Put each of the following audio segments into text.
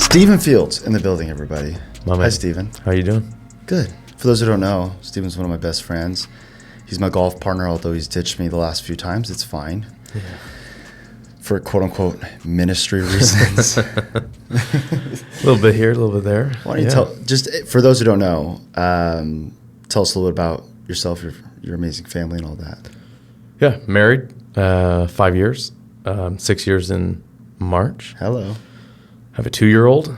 Stephen Fields in the building, everybody. Hi, Stephen. How you doing? Good. For those who don't know, Stephen's one of my best friends. He's my golf partner, although he's ditched me the last few times. It's fine. Yeah. For quote-unquote ministry reasons. A little bit here, a little bit there. Why don't you tell, just for those who don't know, tell us a little bit about yourself, your amazing family and all that. Yeah, married 5 years, 6 years in March. Hello. Have a 2-year-old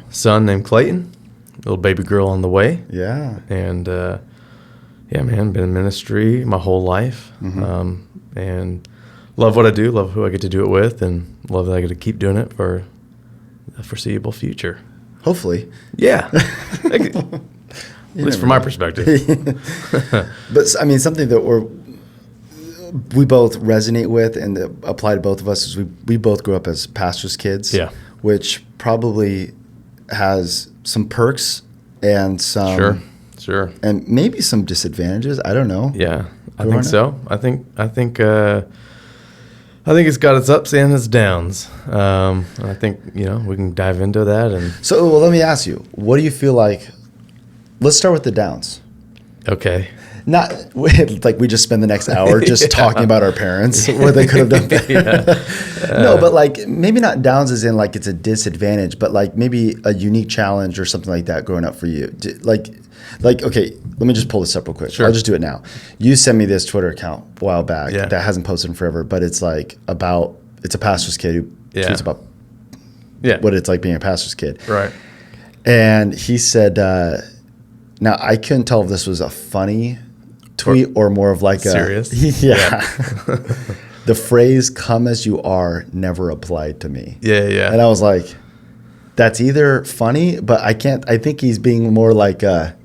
son named Clayton, little baby girl on the way. Yeah. And yeah, man, been in ministry my whole life. Mm-hmm. And love what I do, love who I get to do it with, and love that I get to keep doing it for the foreseeable future. Hopefully. Yeah. At least from my perspective. But I mean, something that we both resonate with and that apply to both of us is we both grew up as pastors' kids. Yeah. Which probably has some perks and some Sure. And maybe some disadvantages. I don't know. Yeah, I think so. I think it's got its ups and its downs. I think we can dive into that. And so, well, let me ask you, what do you feel like? Let's start with the downs. Okay. Not like we just spend the next hour just talking about our parents, where they could have done better. No, but like maybe not downs as in like it's a disadvantage, but like maybe a unique challenge or something like that growing up for you. Like okay, let me just pull this up real quick. Sure. I'll just do it now. You sent me this Twitter account a while back that hasn't posted in forever, but it's like it's a pastor's kid who tweets about what it's like being a pastor's kid. Right. And he said, now I couldn't tell if this was a funny tweet or more of like serious. Yeah. The phrase "come as you are" never applied to me. Yeah. And I was like, that's either funny, but I think he's being more like I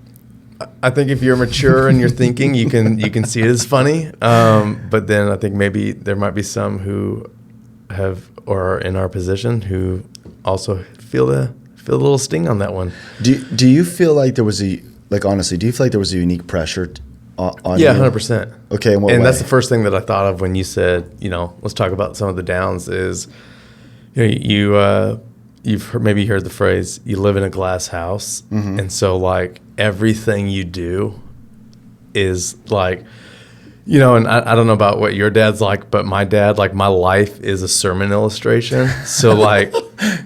think if you're mature in your thinking, you can see it as funny. But then I think maybe there might be some who have or are in our position who also feel the little sting on that one. Do you feel like there was honestly, do you feel like there was a unique pressure on Yeah, you? 100%. Okay, in what way? That's the first thing that I thought of when you said, let's talk about some of the downs is, you've maybe heard the phrase, you live in a glass house. Mm-hmm. And so like everything you do is like, and I don't know about what your dad's like, but my dad, like my life is a sermon illustration. So like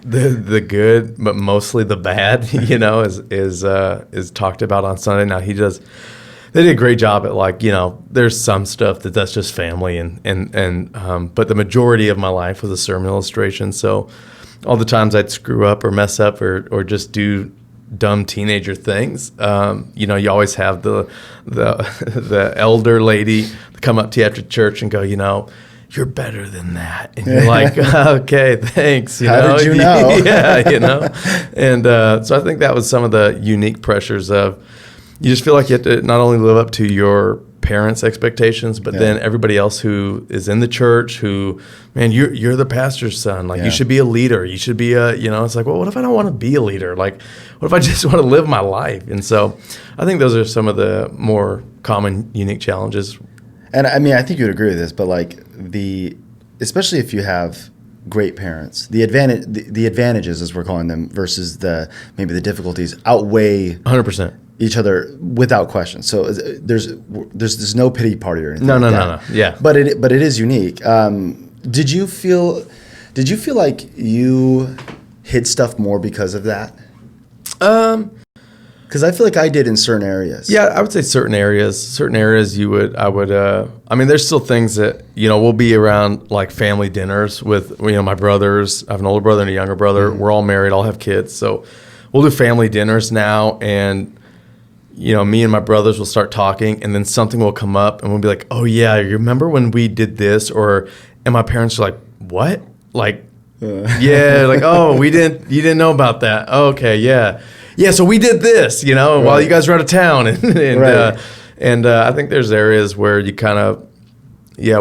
the good, but mostly the bad, is talked about on Sunday. Now they did a great job at like, there's some stuff that's just family and but the majority of my life was a sermon illustration. So all the times I'd screw up or mess up or just do dumb teenager things, you always have the elder lady come up to you after church and go, you're better than that. And you're like, okay, thanks. How did you know? Yeah, And so I think that was some of the unique pressures of, you just feel like you have to not only live up to your parents' expectations, but then everybody else who is in the church who, man, you're the pastor's son. Like you should be a leader. You should be it's like, well, what if I don't want to be a leader? Like, what if I just want to live my life? And so I think those are some of the more common, unique challenges. And I mean, I think you'd agree with this, but like especially if you have great parents, the advantages, as we're calling them, versus maybe the difficulties outweigh 100%. Each other without question. So there's no pity party or anything. No. Yeah. But it is unique. Did you feel like you hid stuff more because of that? Because I feel like I did in certain areas. Yeah, I would say certain areas. I mean, there's still things that, we'll be around like family dinners with, my brothers. I have an older brother and a younger brother. Mm-hmm. We're all married, all have kids. So we'll do family dinners now. And, me and my brothers will start talking and then something will come up and we'll be like, oh yeah, you remember when we did this? And my parents are like, what? Like, yeah, like, oh, you didn't know about that. Oh, okay, yeah. Yeah, so we did this, while you guys were out of town. And I think there's areas where you kind of,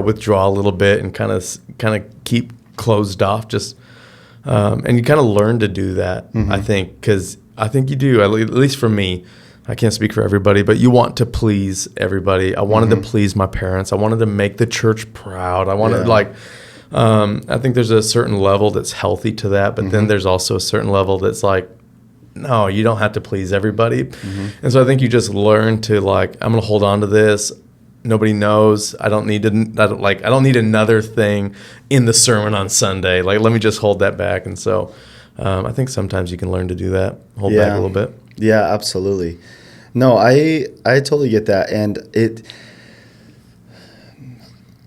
withdraw a little bit and kind of keep closed off just, and you kind of learn to do that, mm-hmm. I think, because I think you do, at least for me. I can't speak for everybody, but you want to please everybody. I wanted to please my parents. I wanted to make the church proud. I wanted I think there's a certain level that's healthy to that, but then there's also a certain level that's like, no, you don't have to please everybody. And so I think you just learn to like, I'm going to hold on to this. Nobody knows. I don't need another thing in the sermon on Sunday. Like, let me just hold that back. And so I think sometimes you can learn to do that, hold back a little bit. Yeah, absolutely. No, I totally get that. And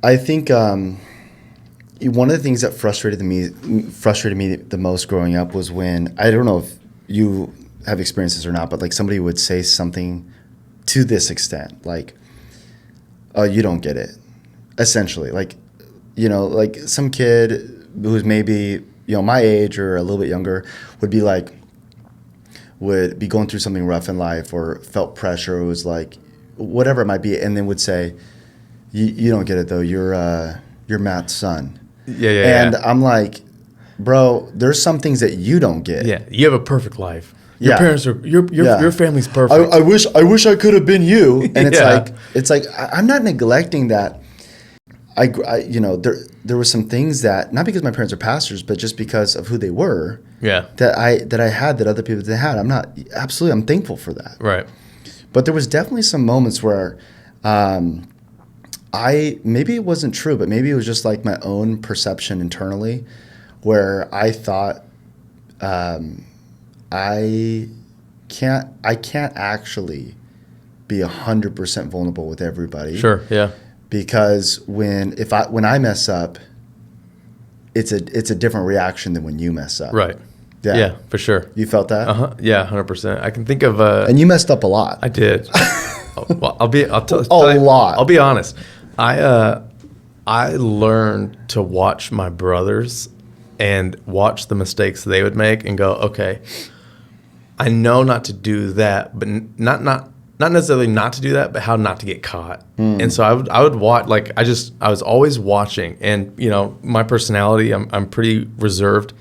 I think one of the things that frustrated me the most growing up was when, I don't know if you have experienced this or not, but like somebody would say something to this extent, like, oh, you don't get it, essentially. Like, you know, like some kid who's maybe, you know, my age or a little bit younger would be going through something rough in life or felt pressure, or was like, whatever it might be, and then would say, you don't get it though, you're Matt's son. And I'm like, bro, there's some things that you don't get. Yeah, you have a perfect life. Your parents are your family's perfect. I wish I could have been you. And it's like I'm not neglecting that. I you know, there were some things that, not because my parents are pastors, but just because of who they were. Yeah. That I had that other people didn't have. I'm thankful for that. Right. But there was definitely some moments where maybe it wasn't true, but maybe it was just like my own perception internally, where I thought I can't actually be 100% vulnerable with everybody. Sure. Yeah. Because when I mess up, it's a different reaction than when you mess up. Right. Yeah. Yeah, for sure. You felt that? Yeah, 100%. I can think of and you messed up a lot. I did. Well, I'll be honest. I learned to watch my brothers and watch the mistakes they would make and go, okay, I know not to do that, but not necessarily not to do that, but how not to get caught. And so I would watch, like I was always watching, and you know, my personality, I'm pretty reserved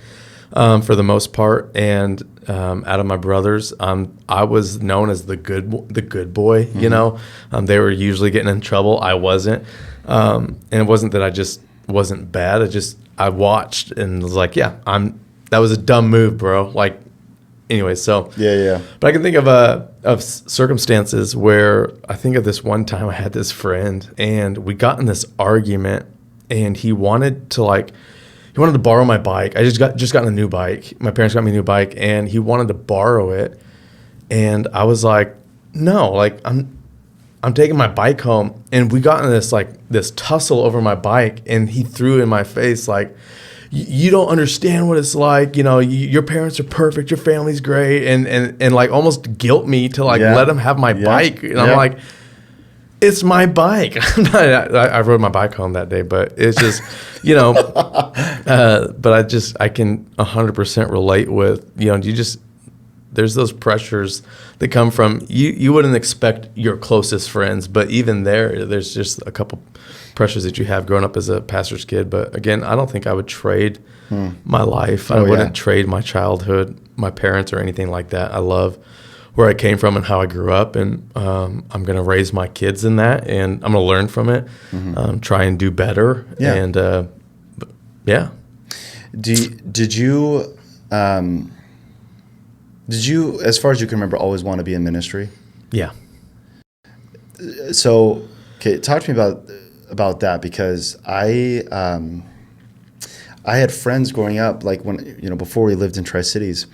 for the most part, and out of my brothers, I was known as the good boy. You know, they were usually getting in trouble. I wasn't, and it wasn't that I just wasn't bad. I watched and was like, yeah, that was a dumb move, bro. Like, anyway, so yeah. But I can think of circumstances where I think of this one time I had this friend, and we got in this argument, and he wanted to borrow my bike. I just got a new bike. My parents got me a new bike, and he wanted to borrow it. And I was like, no, like I'm taking my bike home. And we got in this tussle over my bike, and he threw in my face like, you don't understand what it's like. You know, your parents are perfect. Your family's great. And like almost guilt me to let him have my bike. And I'm like, it's my bike. I rode my bike home that day, but it's just, you know, but I can 100% relate with, you know, there's those pressures that come from, you wouldn't expect your closest friends, but even there's just a couple pressures that you have growing up as a pastor's kid. But again, I don't think I would trade my life. I wouldn't trade my childhood, my parents, or anything like that. I love where I came from and how I grew up, and I'm going to raise my kids in that, and I'm going to learn from it, try and do better. Yeah. And Did you, as far as you can remember, always want to be in ministry? Yeah. So, okay, talk to me about that, because I had friends growing up, like when, you know, before we lived in Tri-Cities,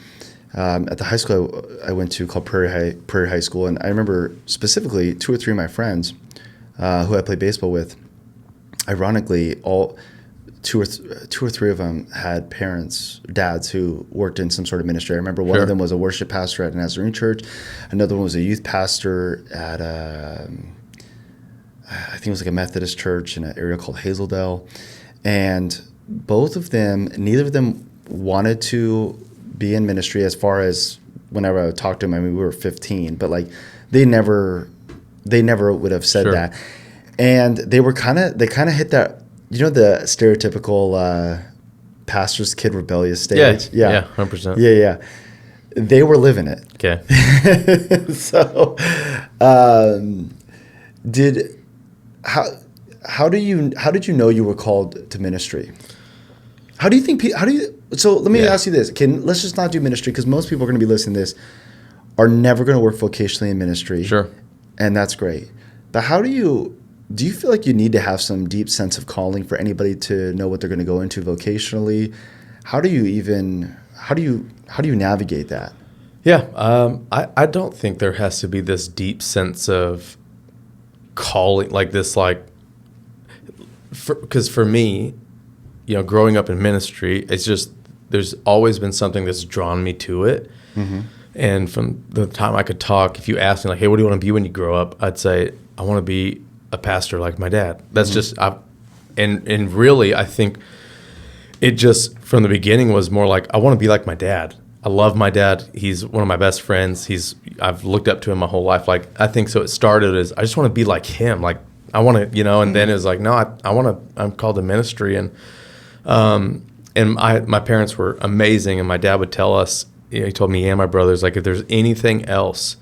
at the high school I went to called Prairie High School, and I remember specifically 2 or 3 of my friends who I played baseball with. Ironically, all two or three of them had dads who worked in some sort of ministry. I remember one of them was a worship pastor at a Nazarene church. Another one was a youth pastor at I think it was like a Methodist church in an area called Hazeldale. And neither of them wanted to be in ministry. As far as whenever I would talk to them, I mean, we were 15, but like they never would have said that. And they kind of hit that, you know, the stereotypical pastor's kid rebellious stage. Yeah, 100%. Yeah. They were living it. Okay. So, how did you know you were called to ministry? How do you think? So let me ask you this. Let's just not do ministry, because most people are going to be listening to this are never going to work vocationally in ministry. Sure. And that's great. But do you feel like you need to have some deep sense of calling for anybody to know what they're going to go into vocationally? How do you navigate that? Yeah. I don't think there has to be this deep sense of calling, like this, like, because for me, growing up in ministry, it's just, there's always been something that's drawn me to it. Mm-hmm. And from the time I could talk, if you asked me like, hey, what do you want to be when you grow up? I'd say, I want to be a pastor like my dad. That's just, and really, I think it just, from the beginning, was more like, I want to be like my dad. I love my dad. He's one of my best friends. I've looked up to him my whole life. Like, I think so. It started as, I just want to be like him. Like, I want to, and then it was like, no, I'm called to ministry. And my parents were amazing. And my dad would tell us, he told me and my brothers, like, if there's anything else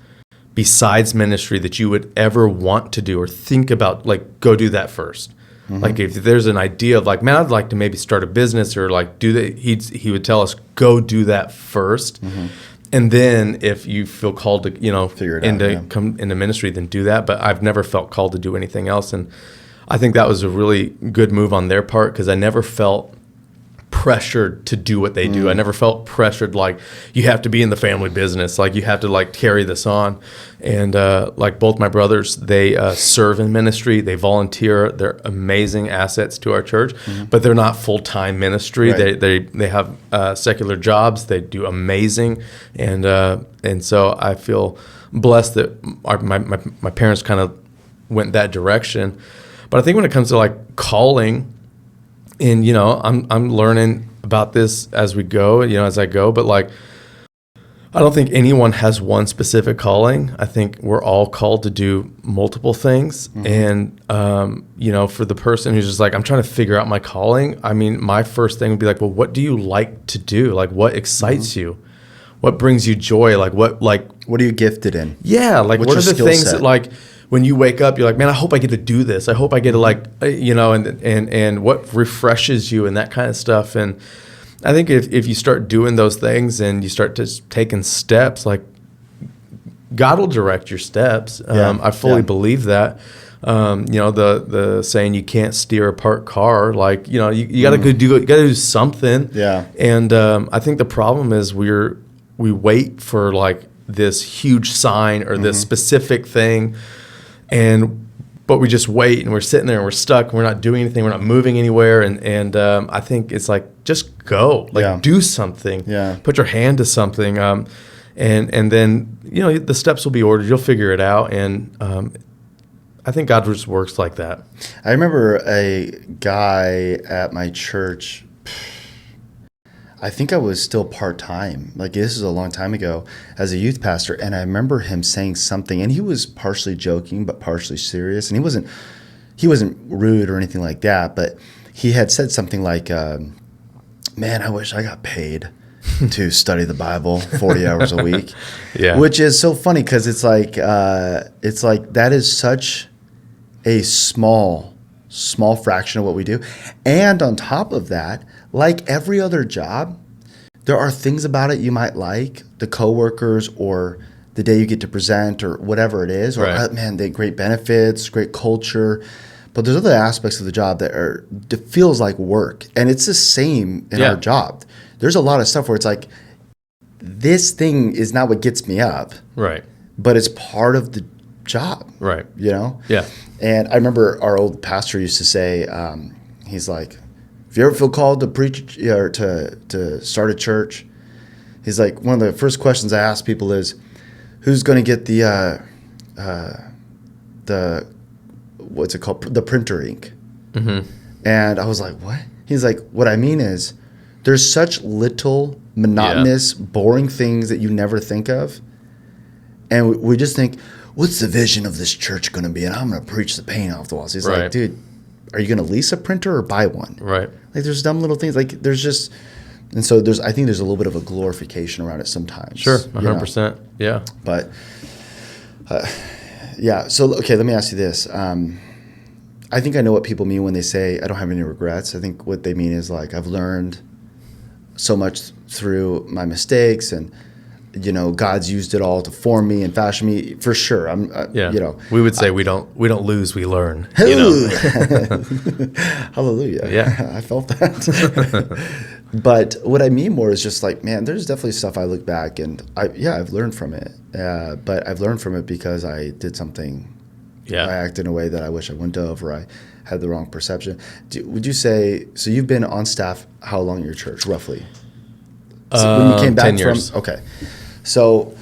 besides ministry that you would ever want to do or think about, like, go do that first. Mm-hmm. Like, if there's an idea of like, man, I'd like to maybe start a business or like do that, he would tell us, go do that first. Mm-hmm. And then if you feel called to, figure it out, come into ministry, then do that. But I've never felt called to do anything else. And I think that was a really good move on their part, because I never felt pressured to do what they do. I never felt pressured like you have to be in the family business, like you have to like carry this on. And like both my brothers, they serve in ministry, they volunteer, they're amazing assets to our church, but they're not full-time ministry. Right. They have secular jobs, they do amazing, and so I feel blessed that my parents kind of went that direction. But I think when it comes to like calling, and I'm learning about this as we go, as I go, but like, I don't think anyone has one specific calling. I think we're all called to do multiple things. Mm-hmm. And for the person who's just like, I'm trying to figure out my calling, I mean, my first thing would be like, well, what do you like to do? Like, what excites you? What brings you joy? Like, what are you gifted in? Yeah, like, what are the things that, like, when you wake up, you're like, man, I hope I get to do this. I hope I get to, like, and what refreshes you and that kind of stuff. And I think if you start doing those things and you start just taking steps, like, God will direct your steps. I fully believe that. The saying, you can't steer a parked car. Like, you got to do something. Yeah. And I think the problem is we wait for like this huge sign or this specific thing. But we just wait, and we're sitting there and we're stuck. And we're not doing anything. We're not moving anywhere. And I think it's like, just go, like, do something. Yeah. Put your hand to something. And then the steps will be ordered. You'll figure it out. And I think God just works like that. I remember a guy at my church. I think I was still part-time. Like, this is a long time ago as a youth pastor. And I remember him saying something, and he was partially joking, but partially serious. And he wasn't rude or anything like that, but he had said something like, man, I wish I got paid to study the Bible 40 hours a week. Yeah. Which is so funny, because it's like that is such a small fraction of what we do. And on top of that, like every other job, there are things about it you might like, the coworkers or the day you get to present or whatever it is, or man, they great benefits, great culture. But there's other aspects of the job that feels like work. And it's the same in our job. There's a lot of stuff where it's like, this thing is not what gets me up. Right. But it's part of the job. Right. Yeah. And I remember our old pastor used to say, he's like, if you ever feel called to preach or to start a church, he's like, one of the first questions I ask people is, who's going to get the what's it called, the printer ink? Mm-hmm. And I was like, what? He's like, what I mean is, there's such little monotonous, boring things that you never think of, and we just think, what's the vision of this church going to be? And I'm going to preach the paint off the walls. He's like, dude, are you going to lease a printer or buy one? Right. Like, there's dumb little things. Like, there's just, and so I think there's a little bit of a glorification around it sometimes. Sure, 100%. Yeah. But, yeah. So, okay, let me ask you this. I think I know what people mean when they say I don't have any regrets. I think what they mean is like I've learned so much through my mistakes, and God's used it all to form me and fashion me. For sure, we would say we don't lose, we learn. Hallelujah. Yeah, I felt that. But what I mean more is just like, man, there's definitely stuff I look back and I've learned from it. But I've learned from it because I did something. Yeah. I acted in a way that I wish I wouldn't have, or I had the wrong perception. Would you say, so you've been on staff how long at your church, roughly? So when you came back 10 years. Okay. So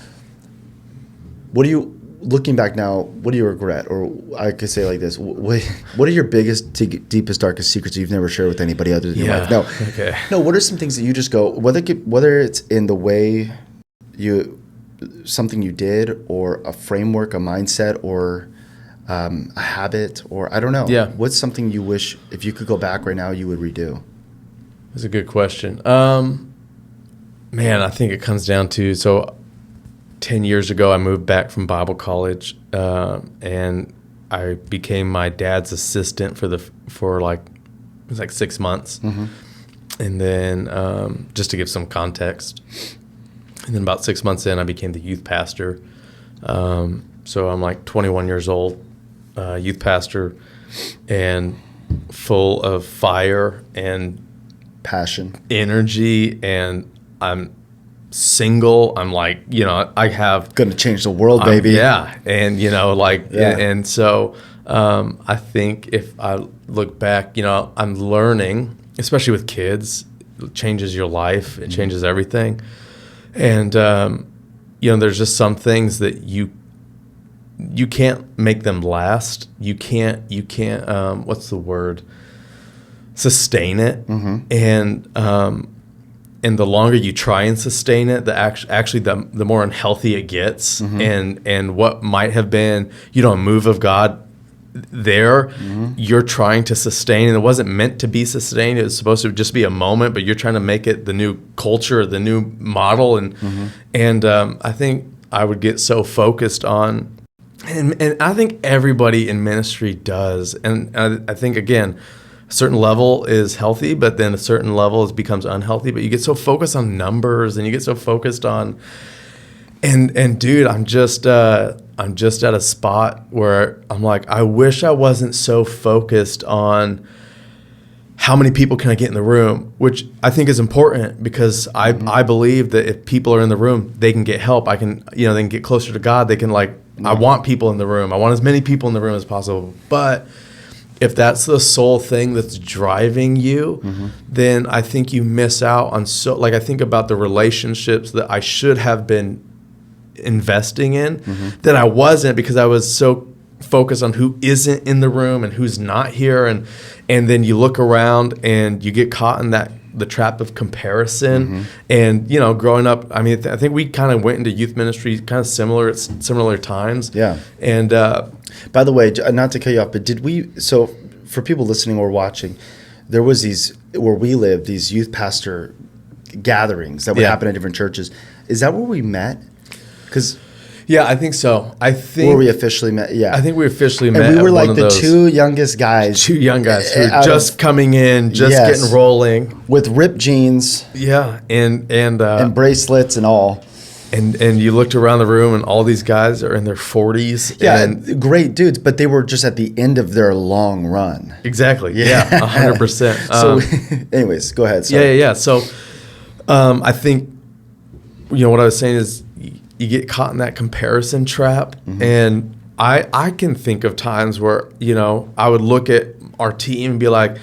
looking back now, what do you regret? Or I could say like this, what are your biggest, deepest, darkest secrets you've never shared with anybody other than your wife? No. Okay. No, what are some things that you just go, whether it's in the way something you did, or a framework, a mindset, or a habit, or I don't know. Yeah. What's something you wish, if you could go back right now, you would redo? That's a good question. Man, I think it comes down to, 10 years ago, I moved back from Bible college, and I became my dad's assistant for it was like 6 months. Mm-hmm. And then, just to give some context, and then about 6 months in, I became the youth pastor. So I'm like 21 years old, youth pastor, and full of fire and passion, energy, and I'm single. I'm like, I have gonna change the world, baby. Yeah. And and so I think if I look back, I'm learning, especially with kids, it changes your life, it changes everything. And there's just some things that you can't make them last. You can't what's the word? Sustain it. Mm-hmm. And the longer you try and sustain it, the more unhealthy it gets. Mm-hmm. And what might have been, a move of God there, you're trying to sustain, and it wasn't meant to be sustained. It was supposed to just be a moment, but you're trying to make it the new culture, the new model. And I think I would get so focused on, and I think everybody in ministry does. And I think, again, a certain level is healthy, but then a certain level becomes unhealthy. But you get so focused on numbers, and you get so focused on, and dude, I'm just at a spot where I'm like, I wish I wasn't so focused on how many people can I get in the room, which I think is important, because I believe that if people are in the room, they can get help. They can get closer to God. They can I want people in the room. I want as many people in the room as possible. But if that's the sole thing that's driving you, then I think you miss out on I think about the relationships that I should have been investing in, that I wasn't, because I was so focused on who isn't in the room and who's not here. And then you look around and you get caught in the trap of comparison. And, growing up, I mean, I think we kind of went into youth ministry kind of similar times. Yeah. And, by the way, not to cut you off, but so for people listening or watching, there was where we live, these youth pastor gatherings that would happen at different churches. Is that where we met? Yeah, I think so. Where we officially met, yeah. I think we officially met. And we were like the two young guys who were just coming in, getting rolling. With ripped jeans. Yeah, and bracelets and all. And you looked around the room, and all these guys are in their 40s. Yeah, and great dudes, but they were just at the end of their long run. Exactly. Yeah, 100%. So, anyways, go ahead. Sorry. Yeah. So, I think, what I was saying is, you get caught in that comparison trap. And I can think of times where, I would look at our team and be like,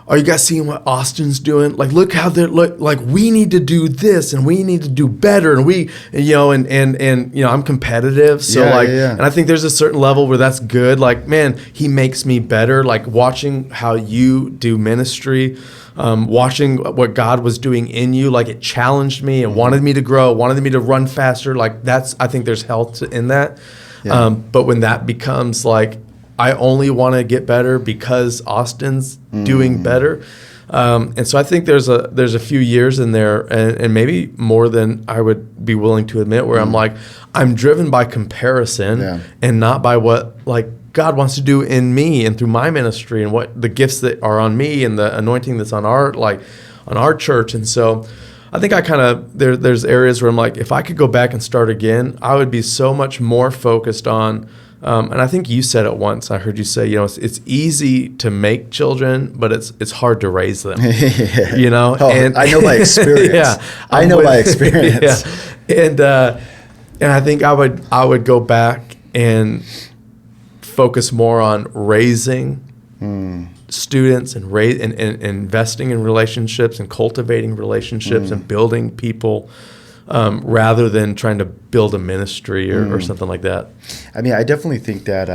are you guys seeing what Austin's doing? Look how they're we need to do this, and we need to do better, and I'm competitive, so and I think there's a certain level where that's good. Man, he makes me better. Watching how you do ministry, watching what God was doing in you, it challenged me and wanted me to grow, wanted me to run faster. I think there's health in that. Yeah. But when that becomes I only want to get better because Austin's doing better. And so I think there's a few years in there, and maybe more than I would be willing to admit, where I'm driven by comparison and not by what God wants to do in me and through my ministry and what the gifts that are on me and the anointing that's on our church. And so I think I kind of, there's areas where I'm like, if I could go back and start again, I would be so much more focused on, and I think you said it once, I heard you say, it's easy to make children, but it's hard to raise them, and I know by experience. Yeah. I know by experience. Yeah. And I think I would go back and focus more on raising students and investing in relationships and cultivating relationships and building people rather than trying to build a ministry or something like that. I mean, I definitely think that,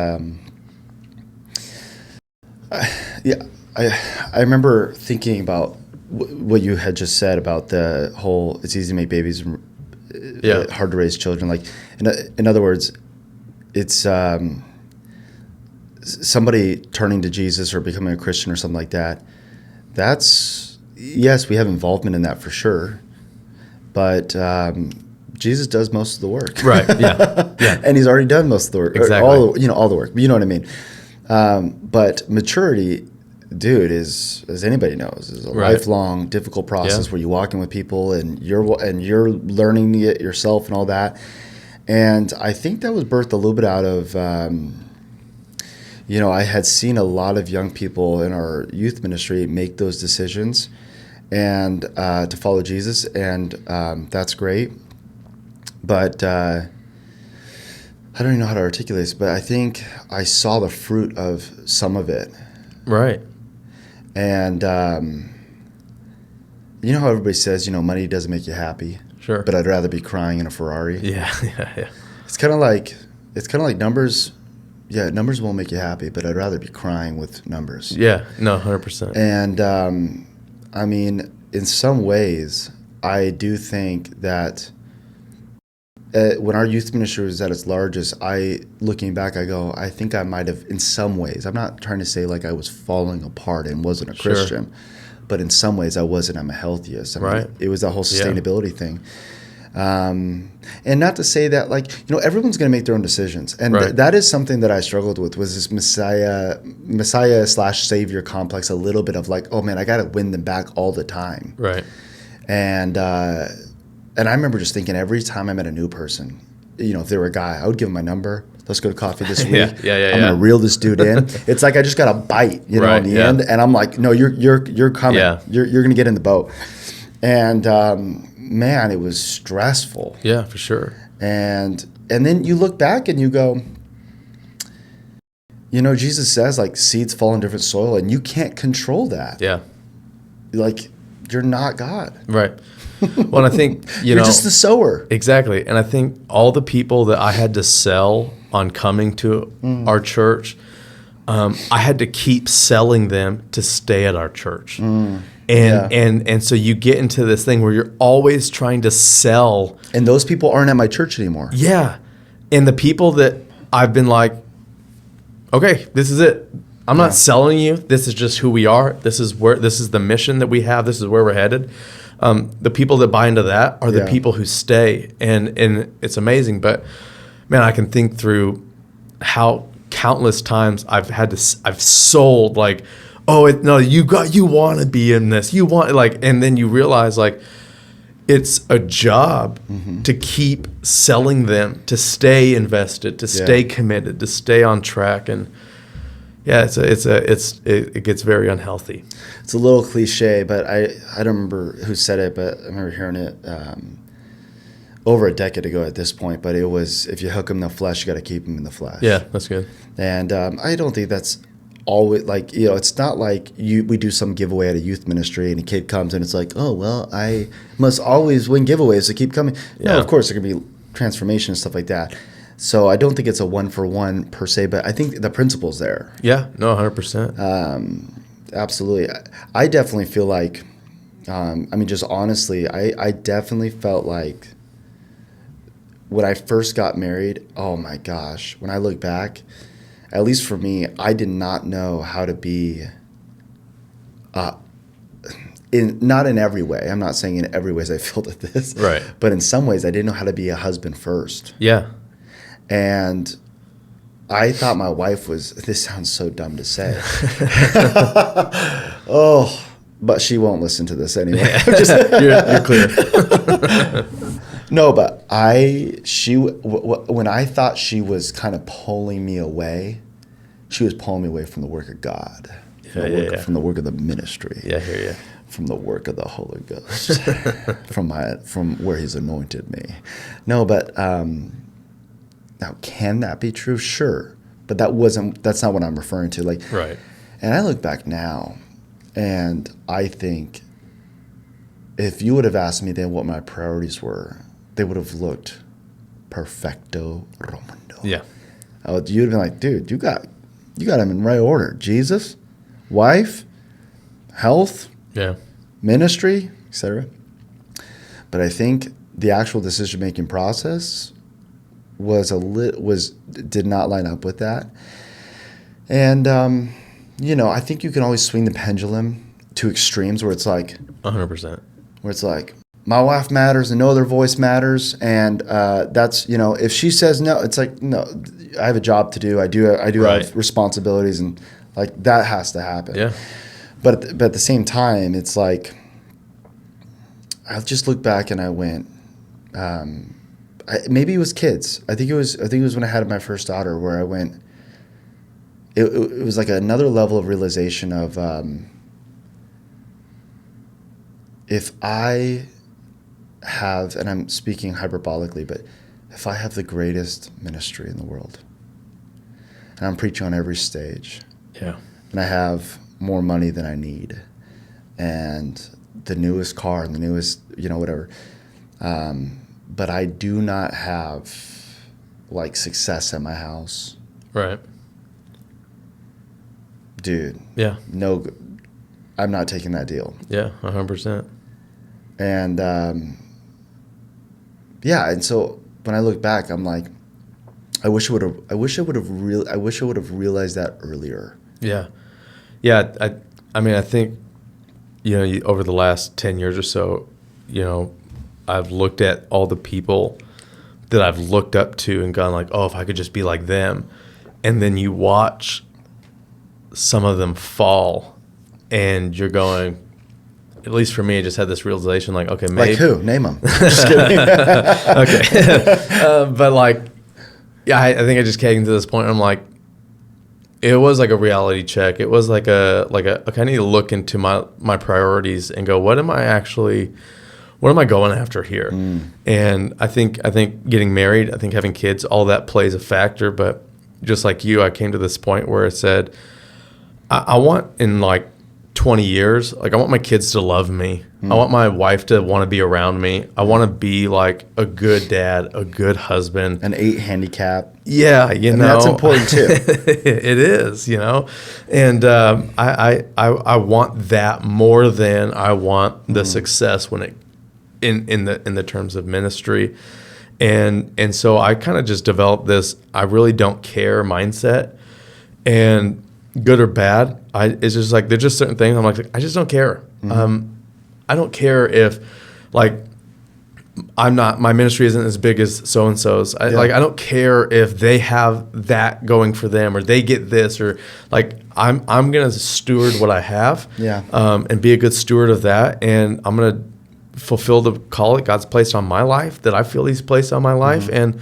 I remember thinking about what you had just said about the whole, it's easy to make babies, hard to raise children. Like, in other words, it's somebody turning to Jesus or becoming a Christian or something like that. That's, yes, we have involvement in that for sure. But Jesus does most of the work. Right, yeah. And he's already done most of the work. Exactly. All the work. You know what I mean? But maturity, dude, as anybody knows, is a lifelong, difficult process where you're walking with people and you're learning it yourself and all that. And I think that was birthed a little bit out of, I had seen a lot of young people in our youth ministry make those decisions and to follow Jesus, and that's great. But I don't even know how to articulate this, but I think I saw the fruit of some of it. Right. And you know how everybody says, money doesn't make you happy. Sure. But I'd rather be crying in a Ferrari. Yeah. It's kind of like numbers. Yeah, numbers won't make you happy, but I'd rather be crying with numbers. Yeah, no, 100%. And I mean, in some ways, I do think that when our youth ministry was at its largest, looking back, I go, I think I might have, in some ways, I'm not trying to say like I was falling apart and wasn't a Christian, but in some ways I wasn't at my healthiest. I mean, it was that whole sustainability thing. And not to say that, like, everyone's going to make their own decisions. And that is something that I struggled with, was this Messiah/Savior complex, a little bit of like, oh man, I got to win them back all the time. Right. And I remember just thinking every time I met a new person, if they were a guy, I would give them my number. Let's go to coffee this week. I'm going to reel this dude in. It's like I just got a bite, in the end. And I'm like, no, you're coming. Yeah. You're going to get in the boat. And man, it was stressful. Yeah, for sure. And then you look back and you go, Jesus says like seeds fall in different soil, and you can't control that. Yeah. Like, you're not God. Right. Well, and I think, you're just the sower. Exactly. And I think all the people that I had to sell on coming to our church, I had to keep selling them to stay at our church. And so you get into this thing where you're always trying to sell. And those people aren't at my church anymore. Yeah. And the people that I've been like, okay, this is it. I'm not selling you. This is just who we are. This is the mission that we have. This is where we're headed. The people that buy into that are the people who stay. And it's amazing. But man, I can think through how countless times I've sold like, you want to be in this. You want and then you realize like it's a job to keep selling them, to stay invested, to stay committed, to stay on track. And it gets very unhealthy. It's a little cliche, but I don't remember who said it, but I remember hearing it over a decade ago at this point. But it was, if you hook them in the flesh, you got to keep them in the flesh. Yeah, that's good. And I don't think that's always like, it's not like we do some giveaway at a youth ministry and a kid comes and it's like, oh, well, I must always win giveaways to keep coming. Yeah. No, of course, there can be transformation and stuff like that. So I don't think it's a one-for-one per se, but I think the principle's there. Yeah, no, 100%. Absolutely. I definitely feel like, just honestly, I definitely felt like when I first got married, oh my gosh, when I look back, at least for me, I did not know how to be, not in every way. I'm not saying in every way I felt at this. Right. But in some ways, I didn't know how to be a husband first. Yeah. And I thought my wife was, this sounds so dumb to say. Oh, but she won't listen to this anyway. You're clear. No, but when I thought she was kind of pulling me away, she was pulling me away from the work of God, from the work of the ministry. Yeah, I hear you. From the work of the Holy Ghost, from where He's anointed me. No, but now can that be true? Sure, but that's not what I'm referring to. Like, right. And I look back now, and I think if you would have asked me then what my priorities were, they would have looked perfecto romando. Yeah. You'd have been like, dude, you got them in right order. Jesus, wife, health, ministry, etc. But I think the actual decision-making process did not line up with that. And I think you can always swing the pendulum to extremes where it's like 100%. Where it's like, my wife matters and no other voice matters, and that's, if she says no, it's like, no, I have a job to do. I do have responsibilities, and like that has to happen. Yeah. But at the same time, it's like, I just look back and I went, maybe it was kids. I think it was when I had my first daughter where I went. It was like another level of realization of if I have, and I'm speaking hyperbolically, but if I have the greatest ministry in the world, and I'm preaching on every stage, and I have more money than I need, and the newest car and the newest, whatever, but I do not have like success at my house. Right. Dude. Yeah. No, I'm not taking that deal. Yeah, 100%. And and so when I look back, I'm like, I wish I would have realized that earlier. Yeah. Yeah, I think over the last 10 years or so, I've looked at all the people that I've looked up to and gone like, oh, if I could just be like them. And then you watch some of them fall and you're going, at least for me, I just had this realization like, okay, maybe. Like who? Name them. Just kidding. Okay. But like, I think I just came to this point where I'm like, it was like a reality check. It was like okay, I need to look into my priorities and go, what am I going after here? And I think getting married, I think having kids, all that plays a factor. But just like you, I came to this point where I said, I want in like 20 years, like I want my kids to love me. I want my wife to want to be around me. I want to be like a good dad, a good husband. An 8 handicap. Yeah, that's important too. It is, and I want that more than I want the success when it in the terms of ministry, and so I kind of just developed this I really don't care mindset, and good or bad, it's just like there's just certain things I'm like I just don't care. I don't care if like my ministry isn't as big as so-and-so's. I don't care if they have that going for them or they get this or like I'm going to steward what I have and be a good steward of that. And I'm going to fulfill the call that God's placed on my life that I feel He's placed on my life. And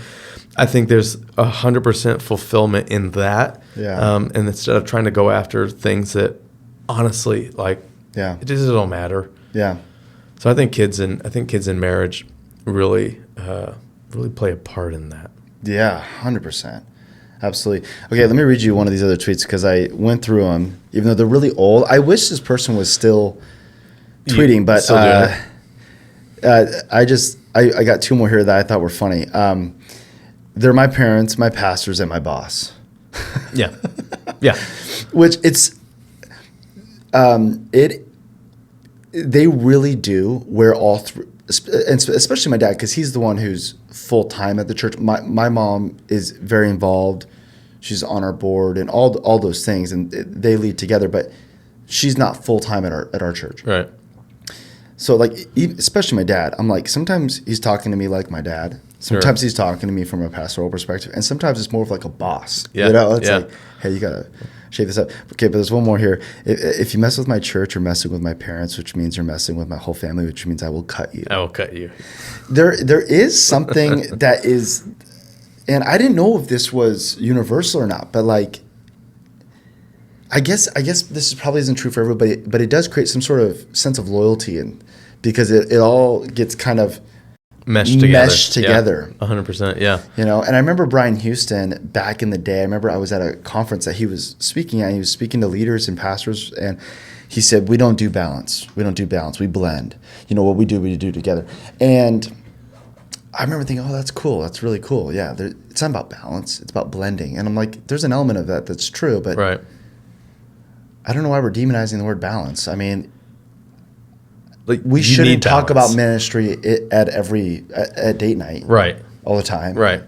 I think there's 100% fulfillment in that. And instead of trying to go after things that honestly, like, it just don't matter. Yeah. So I think kids in marriage really play a part in that. Yeah, 100%. Absolutely. Okay, let me read you one of these other tweets because I went through them, even though they're really old. I wish this person was still tweeting, but I got 2 more here that I thought were funny. They're my parents, my pastors, and my boss. Yeah. Which they really do wear all three, and especially my dad, because he's the one who's full time at the church. My mom is very involved; she's on our board and all those things, and they lead together. But she's not full time at our church. Right. So like, especially my dad, I'm like sometimes he's talking to me like my dad, Sometimes he's talking to me from a pastoral perspective, and sometimes it's more of like a boss. Yeah. You know, it's Yeah. like, hey, you gotta shape this up. Okay, but there's one more here. If you mess with my church, you're messing with my parents, which means you're messing with my whole family, which means I will cut you. I will cut you. There is something that is, and I didn't know if this was universal or not, but like, I guess this probably isn't true for everybody, but it does create some sort of sense of loyalty, and because it all gets kind of Meshed together. 100%. Yeah. You know, and I remember Brian Houston back in the day. I remember I was at a conference that he was speaking at. He was speaking to leaders and pastors, and he said, "We don't do balance. We don't do balance. We blend. You know, what we do together." And I remember thinking, "Oh, that's cool. That's really cool. Yeah, it's not about balance. It's about blending." And I'm like, "There's an element of that that's true, but Right. I don't know why we're demonizing the word balance. I mean." Like We shouldn't talk balance. about ministry at date night, Right. all the time. Right.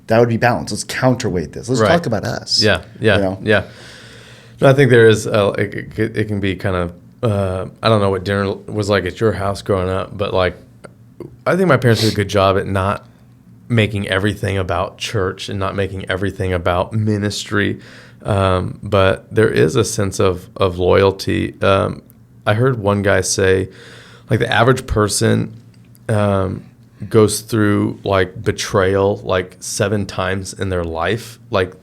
That would be balance. Let's counterweight this. Let's Right. talk about us. Yeah. Yeah. You know? Yeah. No, I think there is. It can be kind of. I don't know what dinner was like at your house growing up, but like, I think my parents did a good job at not making everything about church and not making everything about ministry. But there is a sense of loyalty. I heard one guy say, like, the average person goes through like betrayal like 7 times in their life, like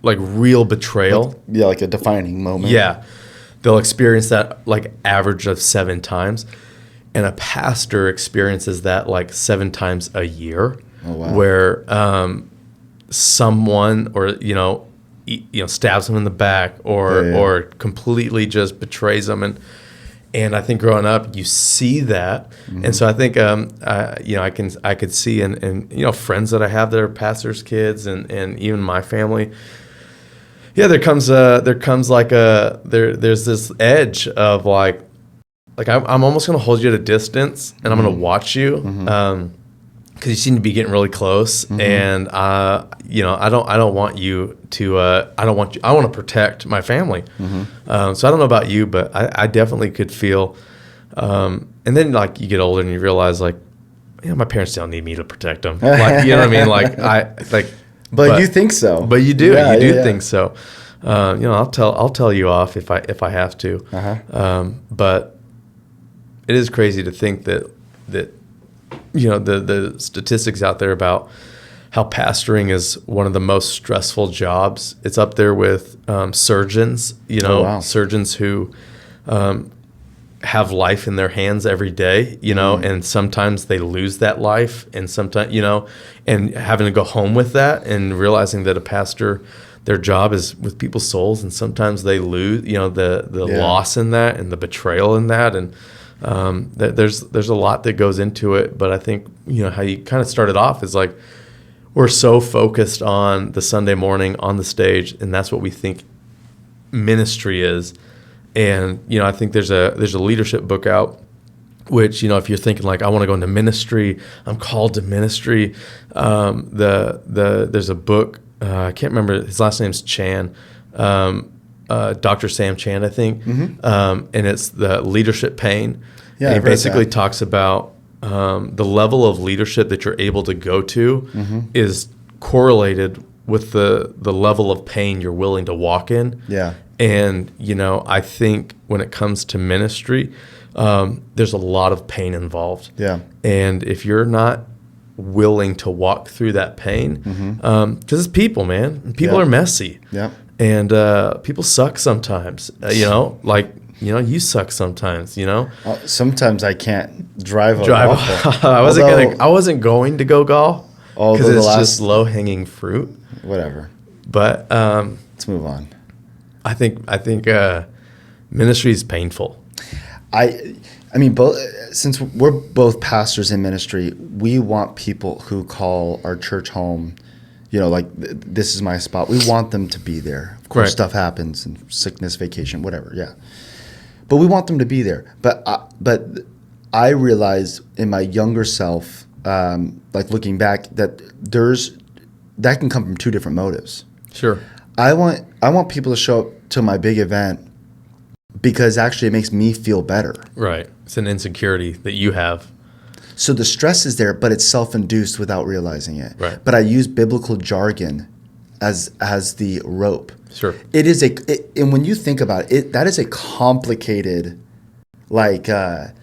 real betrayal. Like a defining moment. Yeah, they'll experience that like average of 7 times, and a pastor experiences that like 7 times a year. Oh, wow. Where someone or stabs them in the back or completely just betrays them, and I think growing up you see that, and so I think I could see and friends that I have that are pastors' kids and even my family. Yeah, there's this edge of like I'm almost gonna hold you at a distance and I'm gonna watch you. Because you seem to be getting really close, and I don't want you to. I want to protect my family. So I don't know about you, but I definitely could feel. And then like you get older and you realize like, my parents don't need me to protect them. Like, you know what I mean? But you think so. But you do. Yeah, you do think so. I'll tell you off if I have to. But it is crazy to think that. The statistics out there about how pastoring is one of the most stressful jobs. It's up there with surgeons, surgeons who have life in their hands every day, and sometimes they lose that life, and sometimes, and having to go home with that and realizing that a pastor, their job is with people's souls, and sometimes they lose, the loss in that and the betrayal in that, and there's a lot that goes into it. But I think how you kind of started off is like we're so focused on the Sunday morning on the stage, and that's what we think ministry is. And I think there's a leadership book out, which if you're thinking like I want to go into ministry, I'm called to ministry. There's a book, I can't remember, his last name's Chan. Dr. Sam Chan, I think, and it's the leadership pain. Yeah, and he I've read basically that. talks about the level of leadership that you're able to go to is correlated with the level of pain you're willing to walk in. Yeah. And I think when it comes to ministry, there's a lot of pain involved. Yeah. And if you're not willing to walk through that pain, because it's people, man, and people are messy. Yeah. And people suck sometimes, you suck sometimes, Sometimes I can't drive a golf. I wasn't going to go golf because it's just low hanging fruit. Whatever. But Let's move on. I think ministry is painful. I mean, since we're both pastors in ministry, we want people who call our church home. This is my spot. We want them to be there. Of course, stuff happens, and sickness, vacation, whatever. Yeah, but we want them to be there. But I realized in my younger self, looking back, that that can come from 2 different motives. Sure. I want people to show up to my big event because actually it makes me feel better. Right. It's an insecurity that you have. So the stress is there, but it's self-induced without realizing it. Right. But I use biblical jargon as the rope. Sure. It is and when you think about it, that is a complicated, like that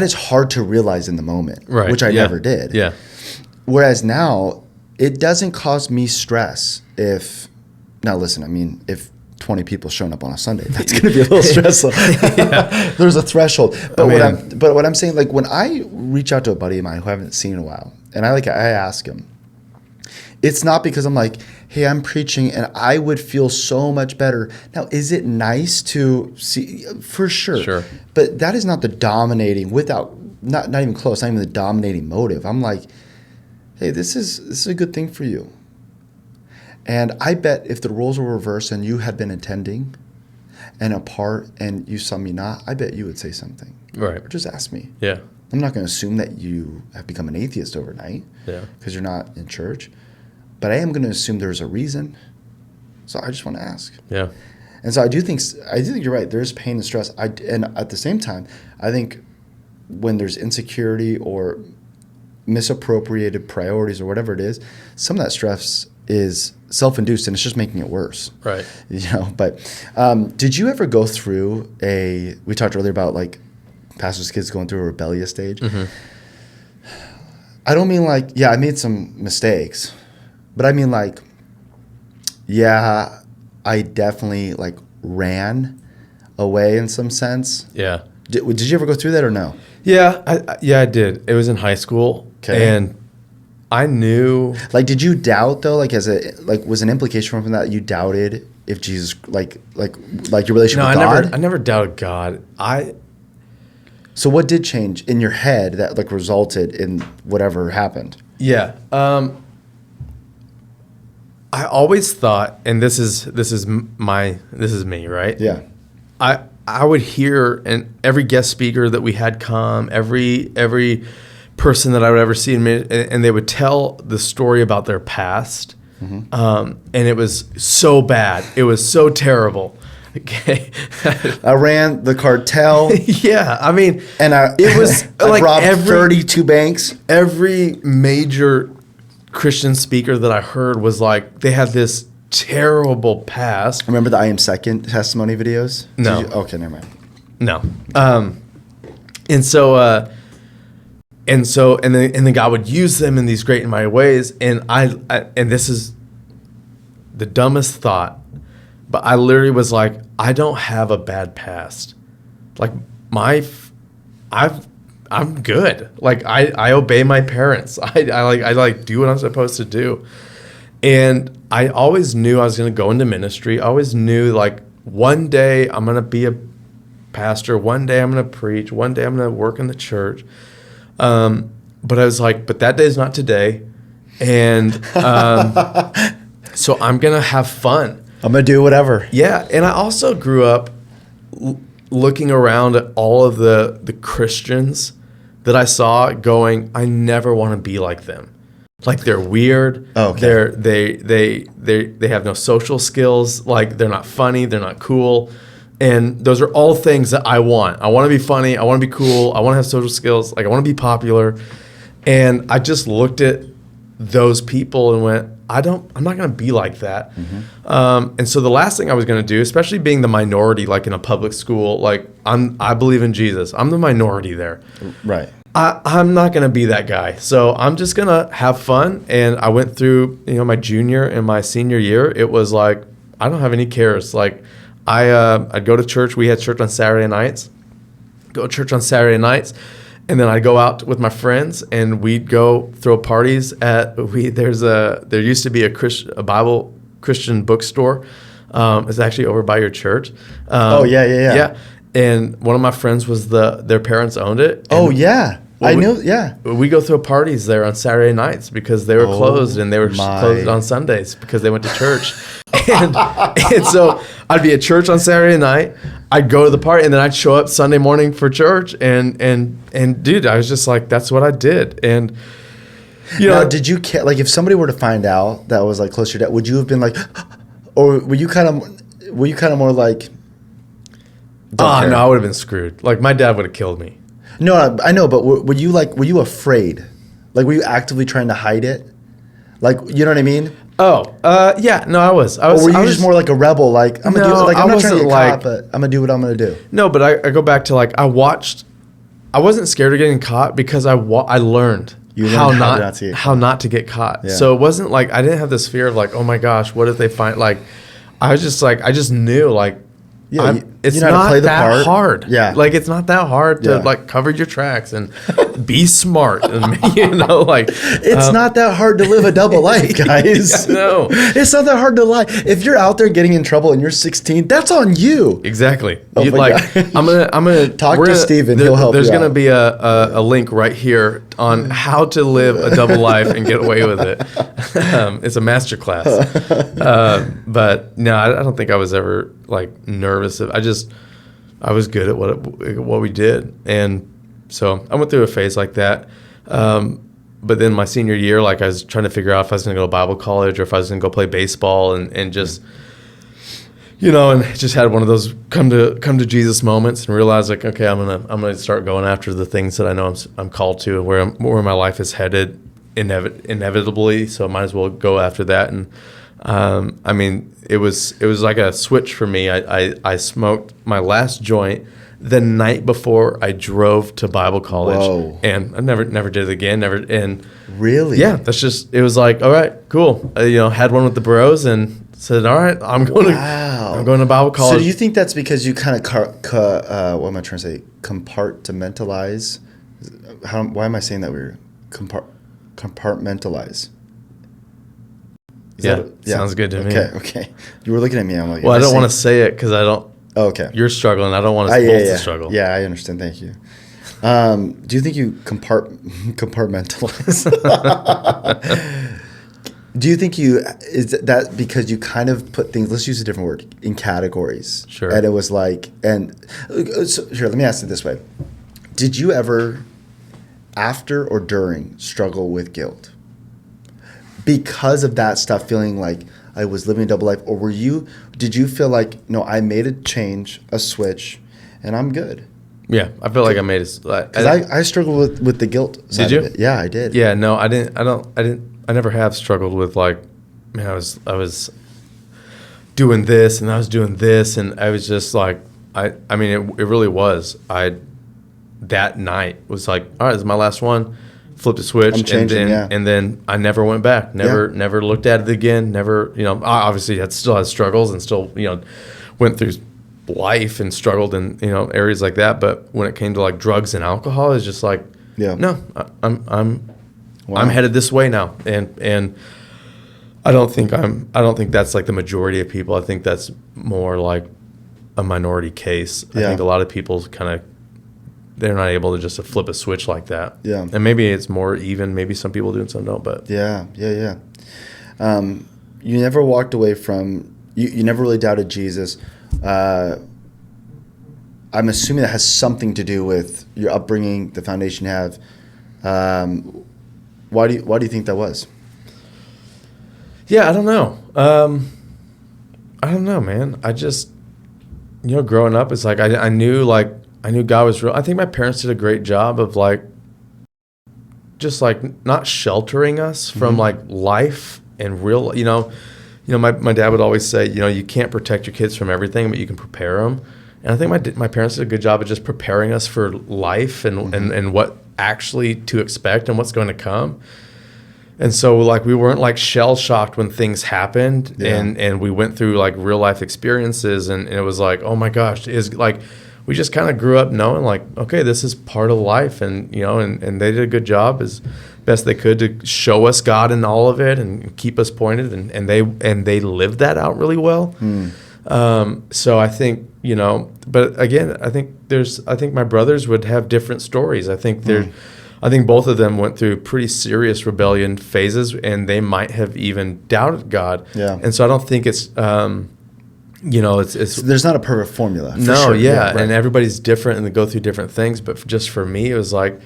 is hard to realize in the moment, Right. which I never did. Yeah. Whereas now, it doesn't cause me stress if 20 people showing up on a Sunday, that's going to be a little stressful. There's a threshold. But what I'm saying, like when I reach out to a buddy of mine who I haven't seen in a while, and I ask him, it's not because I'm like, hey, I'm preaching and I would feel so much better. Now, is it nice to see? For sure. Sure. But that is not the dominating, not even close, not even the dominating motive. I'm like, hey, this is a good thing for you. And I bet if the roles were reversed and you had been attending and a part and you saw me not, I bet you would say something. Right. Or just ask me. Yeah. I'm not going to assume that you have become an atheist overnight because you're not in church. But I am going to assume there's a reason. So I just want to ask. Yeah. And so I do think you're right. There's pain and stress. And at the same time, I think when there's insecurity or misappropriated priorities or whatever it is, some of that stress is self-induced and it's just making it worse. Right. But did you ever go through we talked earlier about like pastors' kids going through a rebellious stage. Mm-hmm. I don't mean like, I made some mistakes, but I mean like, I definitely like ran away in some sense. Yeah. Did you ever go through that or no? Yeah, I did. It was in high school. Okay. And I knew. Like, did you doubt though? Like, was an implication from that you doubted if Jesus, like your relationship with God? I never doubted God. So what did change in your head that like resulted in whatever happened? Yeah. I always thought, and this is me, right? Yeah. I would hear, and every guest speaker that we had come, every person that I would ever see, and they would tell the story about their past, and it was so bad, it was so terrible. Okay, I ran the cartel. Yeah, I mean, and it was like robbed 32 banks. Every major Christian speaker that I heard was like, they had this terrible past. Remember the I Am Second testimony videos? No. Okay, never mind. No. And then God would use them in these great and mighty ways. And and this is the dumbest thought, but I literally was like, I don't have a bad past. Like I'm good. Like I obey my parents. I do what I'm supposed to do. And I always knew I was going to go into ministry. I always knew like one day I'm going to be a pastor. One day I'm going to preach. One day I'm going to work in the church. But I was like, but that day's not today. And so I'm going to have fun. I'm going to do whatever. Yeah. And I also grew up looking around at all of the Christians that I saw going, I never want to be like them. Like they're weird. Oh, okay. They have no social skills. Like they're not funny. They're not cool. And those are all things that I want. I want to be funny. I want to be cool. I want to have social skills. Like I want to be popular. And I just looked at those people and went, I'm not going to be like that. Mm-hmm. And so the last thing I was going to do, especially being the minority, like in a public school, like I believe in Jesus. I'm the minority there. Right. I'm not going to be that guy. So I'm just going to have fun. And I went through, my junior and my senior year. It was like, I don't have any cares. Like I'd go to church. We had church on Saturday nights. Go to church on Saturday nights. And then I'd go out with my friends and we'd go throw parties at, there used to be a Bible Christian bookstore. It's actually over by your church. Yeah. And one of my friends was their parents owned it. Oh, yeah. I knew, yeah. We go throw parties there on Saturday nights because they were closed, and they were closed on Sundays because they went to church. and so I'd be at church on Saturday night. I'd go to the party, and then I'd show up Sunday morning for church. And dude, I was just like, that's what I did. And now, did you like if somebody were to find out that was like close to your dad, would you have been like, or were you kind of more like? No, I would have been screwed. Like my dad would have killed me. No, I know, but were you afraid? Like, were you actively trying to hide it? Like, you know what I mean? Oh, yeah. No, I was. Or were you just more like a rebel? Like, I'm gonna do. Like, I'm not trying to get caught, but I'm gonna do what I'm gonna do. No, but I go back to like I wasn't scared of getting caught because I learned. How not to get caught. Yeah. So it wasn't like I didn't have this fear of like, oh my gosh, what if they find like I was just like I just knew like it's not that hard. Yeah. Like it's not that hard to like cover your tracks and be smart and like it's not that hard to live a double life, guys. No. It's not that hard to lie. If you're out there getting in trouble and you're 16, that's on you. Exactly. Oh I'm gonna talk to Steven. He'll help you. There's gonna be a link right here on how to live a double life and get away with it. It's a master class. But no, I don't think I was ever like nervous. I was good at what we did, and so I went through a phase like that. But then my senior year, like I was trying to figure out if I was going to go to Bible college or if I was going to go play baseball, and just and just had one of those come to Jesus moments and realize like, okay, I'm gonna start going after the things that I know I'm called to and where my life is headed inevitably. So I might as well go after that. And I mean, it was like a switch for me. I smoked my last joint the night before I drove to Bible college. Whoa. And I never did it again. And really, yeah, it was like, all right, cool. Had one with the bros and said, all right, I'm going to Bible college. So do you think that's because you kind of what am I trying to say? Compartmentalize? Why am I saying that weird? Compartmentalize. Yeah, sounds good to me. Okay. You were looking at me. I'm like, well, I don't want to say it because I don't. Oh, okay. You're struggling. I don't want us both to struggle. Yeah, I understand. Thank you. Do you think you compartmentalize? Do you think is that because you kind of put things, let's use a different word, in categories? Sure. And it was like, sure, let me ask it this way. Did you ever, after or during, struggle with guilt? Because of that stuff, feeling like I was living a double life, or did you feel like, no, I made a change, a switch, and I'm good? Yeah, I feel like I made it. Because I struggled with the guilt side did you? of it. Yeah, I did. Yeah, no, I didn't. I never have struggled with like, man, I was doing this and I was doing this and I was just like, I mean, it really was. That night was like, all right, this is my last one. Flipped a switch, and then I never went back. Never looked at it again. Never, I obviously still had struggles and still, went through life and struggled in areas like that. But when it came to like drugs and alcohol, it's just like, no, I'm headed this way now, and I don't think that's like the majority of people. I think that's more like a minority case. I think a lot of people they're not able to just flip a switch like that. Yeah. And maybe it's more even. Maybe some people do and some don't. But yeah. You never walked away from. You never really doubted Jesus. I'm assuming that has something to do with your upbringing, the foundation you have. Why do you think that was? Yeah, I don't know. I don't know, man. I just growing up, it's like I knew God was real. I think my parents did a great job of just not sheltering us from life and real. My dad would always say, you can't protect your kids from everything, but you can prepare them. And I think my parents did a good job of just preparing us for life and what actually to expect and what's going to come. And so we weren't shell shocked when things happened, and we went through real life experiences, and it was like, oh my gosh, we just kind of grew up knowing okay, this is part of life, and and they did a good job as best they could to show us God in all of it and keep us pointed, and they lived that out really well. So I think but again, I think my brothers would have different stories. I think I think both of them went through pretty serious rebellion phases, and they might have even doubted God. Yeah. And so I don't think it's it's so there's not a perfect formula. No, sure. Yeah, right. And everybody's different and they go through different things. But just for me, it was I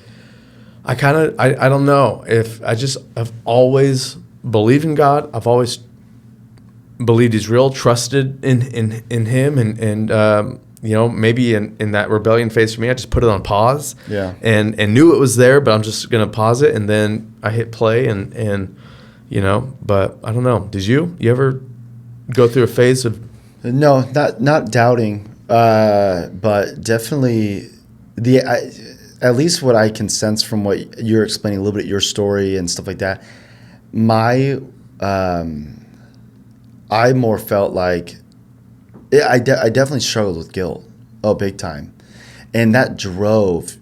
don't know if I've always believed in God. I've always believed He's real, trusted in Him, and maybe in that rebellion phase for me, I just put it on pause. Yeah. And knew it was there, but I'm just gonna pause it, and then I hit play, and But I don't know. Did you ever go through a phase of? No, not doubting, but definitely at least what I can sense from what you're explaining a little bit, your story and stuff like that. I more felt like I definitely struggled with guilt. Oh, big time. And that drove,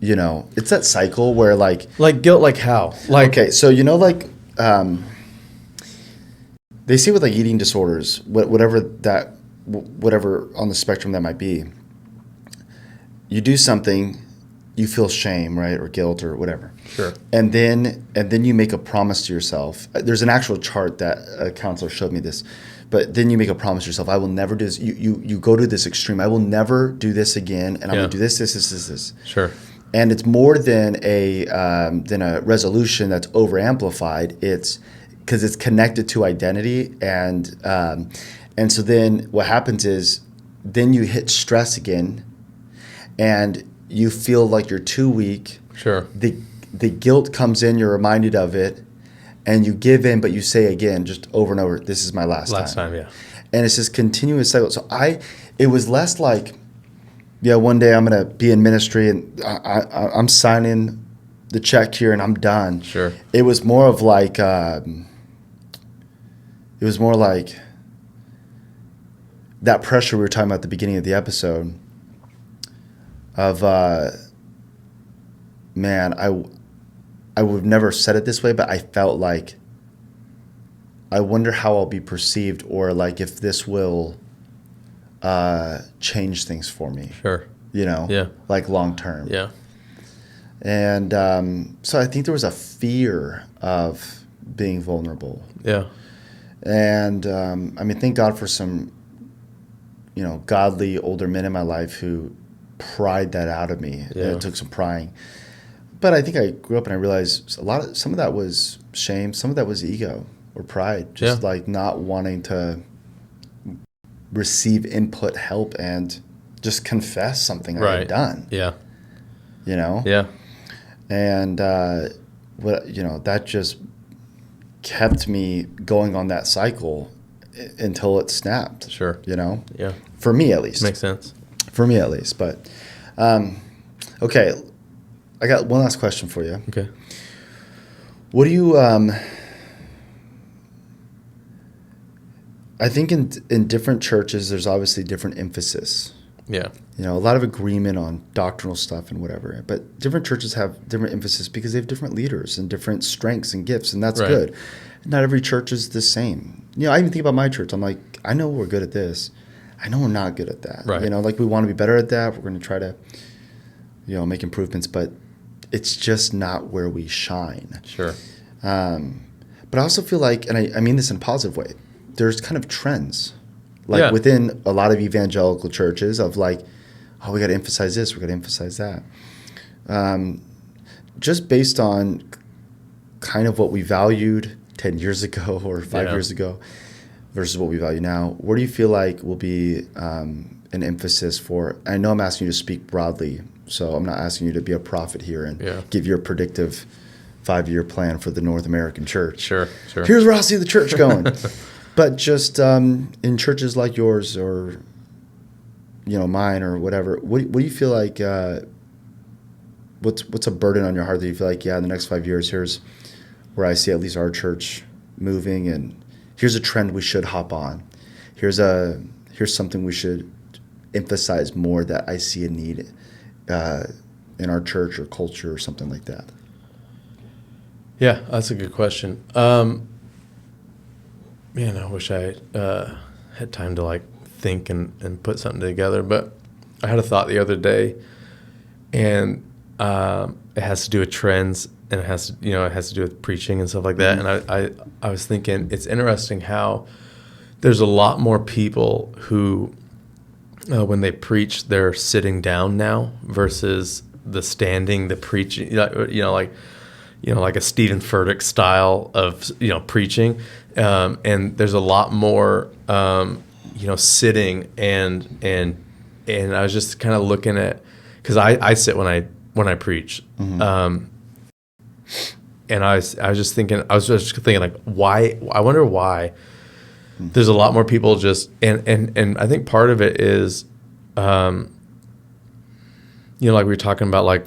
it's that cycle where like guilt, like how? Like, okay, so they see with like eating disorders, whatever on the spectrum that might be, you do something, you feel shame, right, or guilt or whatever. Sure. And then you make a promise to yourself. There's an actual chart that a counselor showed me this. But then you make a promise to yourself, I will never do this. You go to this extreme. I will never do this again, and I'm going to do this. Sure. And it's more than a resolution that's over amplified. It's because it's connected to identity, and so then what happens is then you hit stress again, and you feel like you're too weak. Sure. The guilt comes in. You're reminded of it. And you give in, but you say again, just over and over, this is my last time. Last time, yeah. And it's this continuous cycle. So it was less like, one day I'm going to be in ministry and I'm signing the check here and I'm done. Sure. It was more of like, that pressure we were talking about at the beginning of the episode of, I would have never said it this way, but I felt like I wonder how I'll be perceived, or like if this will change things for me. Sure. Yeah. Like long term. Yeah. And so I think there was a fear of being vulnerable. Yeah. And thank God for some, godly older men in my life who pried that out of me. Yeah. It took some prying. But I think I grew up and I realized some of that was shame, some of that was ego or pride, just like not wanting to receive input, help, and just confess something I had done. Yeah. Yeah. And that just kept me going on that cycle until it snapped. Sure. Yeah. For me at least. Makes sense. For me at least. But okay. I got one last question for you. Okay. What do you, I think in different churches, there's obviously different emphasis. Yeah. A lot of agreement on doctrinal stuff and whatever. But different churches have different emphasis because they have different leaders and different strengths and gifts, and that's good. Not every church is the same. I even think about my church. I'm like, I know we're good at this. I know we're not good at that. Right. Like we want to be better at that. We're going to try to, make improvements, but it's just not where we shine. Sure. But I also feel like, and I mean this in a positive way, there's kind of trends, like within a lot of evangelical churches of like, oh, we got to emphasize this, we got to emphasize that. Just based on kind of what we valued 10 years ago or 5 years ago versus what we value now, where do you feel like will be an emphasis for? I know I'm asking you to speak broadly, so I'm not asking you to be a prophet here and give your predictive 5-year plan for the North American church. Sure. Here's where I see the church going. But just in churches like yours or, mine or whatever, what do you feel like, what's a burden on your heart that you feel like, in the next 5 years, here's where I see at least our church moving, and here's a trend we should hop on. Here's something we should emphasize more that I see a need in our church or culture or something like that? Yeah, that's a good question. I wish I had time to think and put something together. But I had a thought the other day, and it has to do with trends, and it has to do with preaching and stuff like that. Mm-hmm. And I was thinking it's interesting how there's a lot more people who when they preach, they're sitting down now versus the standing, the preaching, like a Stephen Furtick style of, preaching. And there's a lot more, sitting and and I was just kind of looking at, because I sit when I preach, and I was just thinking like, why? I wonder why there's a lot more people just, and I think part of it is, like we were talking about, like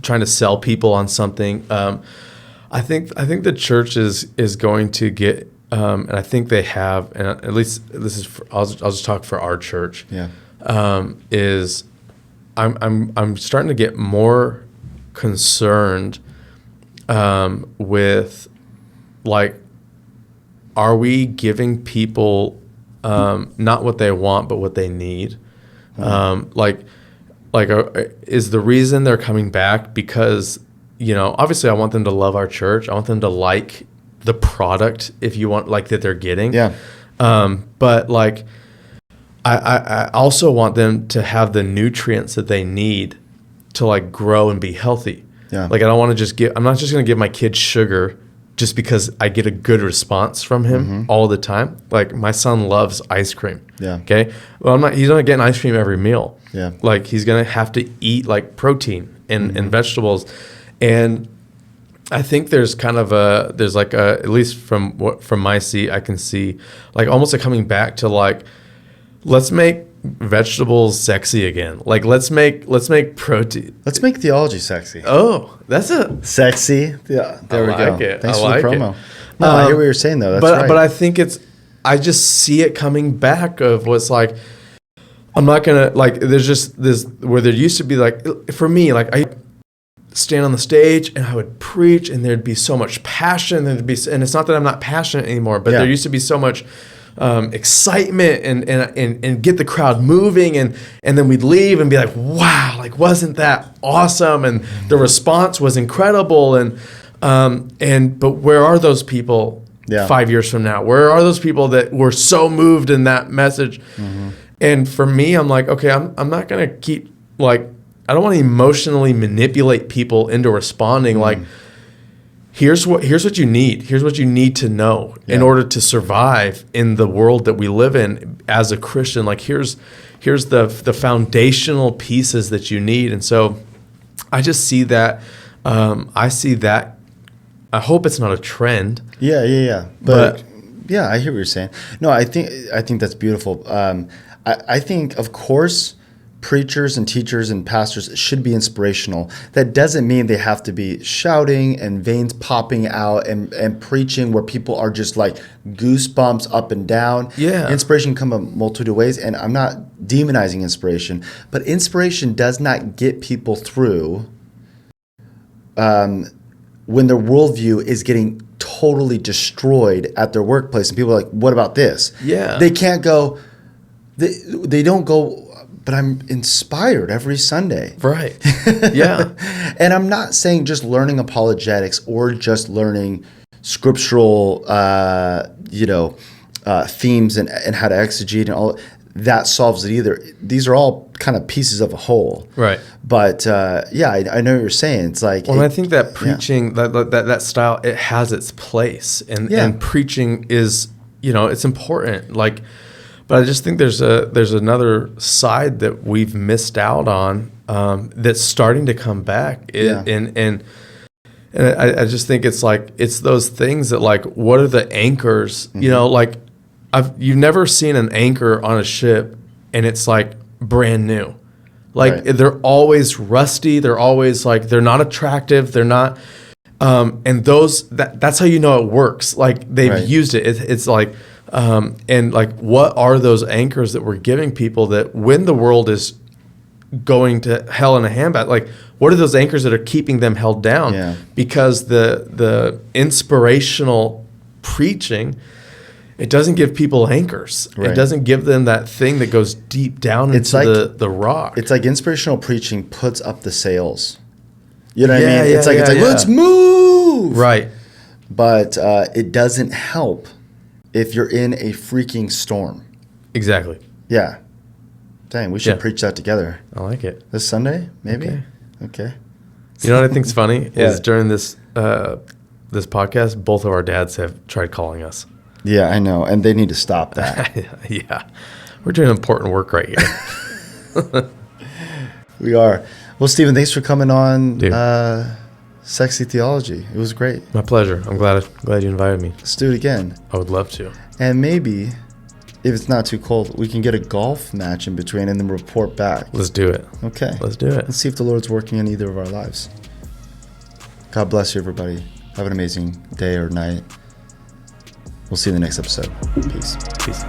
trying to sell people on something. I think the church is going to get, and I think they have, and at least this is I'll just talk for our church. Yeah. Is I'm starting to get more concerned with, like, are we giving people not what they want but what they need? Is the reason they're coming back because, obviously I want them to love our church. I want them to like the product, if you want, like, that they're getting. Yeah. But like, I also want them to have the nutrients that they need to, like, grow and be healthy. Yeah. Like, I don't want to I'm not just going to give my kid sugar just because I get a good response from him all the time. Like, my son loves ice cream. Yeah. Okay. Well, he's not getting ice cream every meal. Yeah. Like, he's going to have to eat, like, protein and vegetables. And I think there's kind of at least from my seat, I can see, like, almost a coming back to, like, let's make vegetables sexy again. Like, let's make protein. Let's make theology sexy. Oh, that's sexy. Yeah, there we go. It. Thanks for the promo. No, I hear what you're saying though. That's right. But I think I just see it coming back of what's like, I'm not gonna, like, there's just this where there used to be, like, for me, like, I stand on the stage and I would preach and there'd be so much passion and it's not that I'm not passionate anymore, but there used to be so much excitement and get the crowd moving, and then we'd leave and be like, wow, like, wasn't that awesome? And the response was incredible. But where are those people 5 years from now? Where are those people that were so moved in that message? And for me, I'm like, okay, I'm not gonna keep, like, I don't want to emotionally manipulate people into responding. Like, here's what you need. Here's what you need to know in order to survive in the world that we live in as a Christian. Like, here's the foundational pieces that you need. And so I just see that. I see that. I hope it's not a trend. Yeah. But yeah, I hear what you're saying. No, I think that's beautiful. I think, of course, preachers and teachers and pastors should be inspirational. That doesn't mean they have to be shouting and veins popping out and preaching where people are just, like, goosebumps up and down. Yeah. Inspiration can come a multitude of ways, and I'm not demonizing inspiration, but inspiration does not get people through when their worldview is getting totally destroyed at their workplace and people are like, what about this? Yeah. They can't go, they don't go, but I'm inspired every Sunday. Right. Yeah. And I'm not saying just learning apologetics or just learning scriptural, themes and how to exegete and all that solves it either. These are all kind of pieces of a whole. Right. But I know what you're saying. It's like, I think that preaching, that style, it has its place, and preaching is, it's important. Like, but I just think there's another side that we've missed out on that's starting to come back. And I just think it's like, it's those things that, like, what are the anchors? Like, you've never seen an anchor on a ship and it's, like, brand new. Like, they're always rusty. They're always, like, they're not attractive. They're not, and that's how you know it works. Like, they've used it. It's like, and, like, what are those anchors that we're giving people that when the world is going to hell in a handbasket, like, what are those anchors that are keeping them held down? Yeah. Because the inspirational preaching, it doesn't give people anchors. Right. It doesn't give them that thing that goes deep down into the rock. It's like inspirational preaching puts up the sails. You know what I mean? It's like let's move. Right. But it doesn't help if you're in a freaking storm. Exactly. Yeah. Dang, we should preach that together. I like it. This Sunday, maybe? Okay. You know what I think's funny is during this podcast, both of our dads have tried calling us. Yeah, I know. And they need to stop that. Yeah. We're doing important work right here. We are. Well, Stephen, thanks for coming on Sexy Theology. It was great. My pleasure. I'm glad you invited me. Let's do it again. I would love to. And maybe, if it's not too cold, we can get a golf match in between and then report back. Let's do it. Okay. Let's do it. Let's see if the Lord's working in either of our lives. God bless you, everybody. Have an amazing day or night. We'll see you in the next episode. Peace. Peace.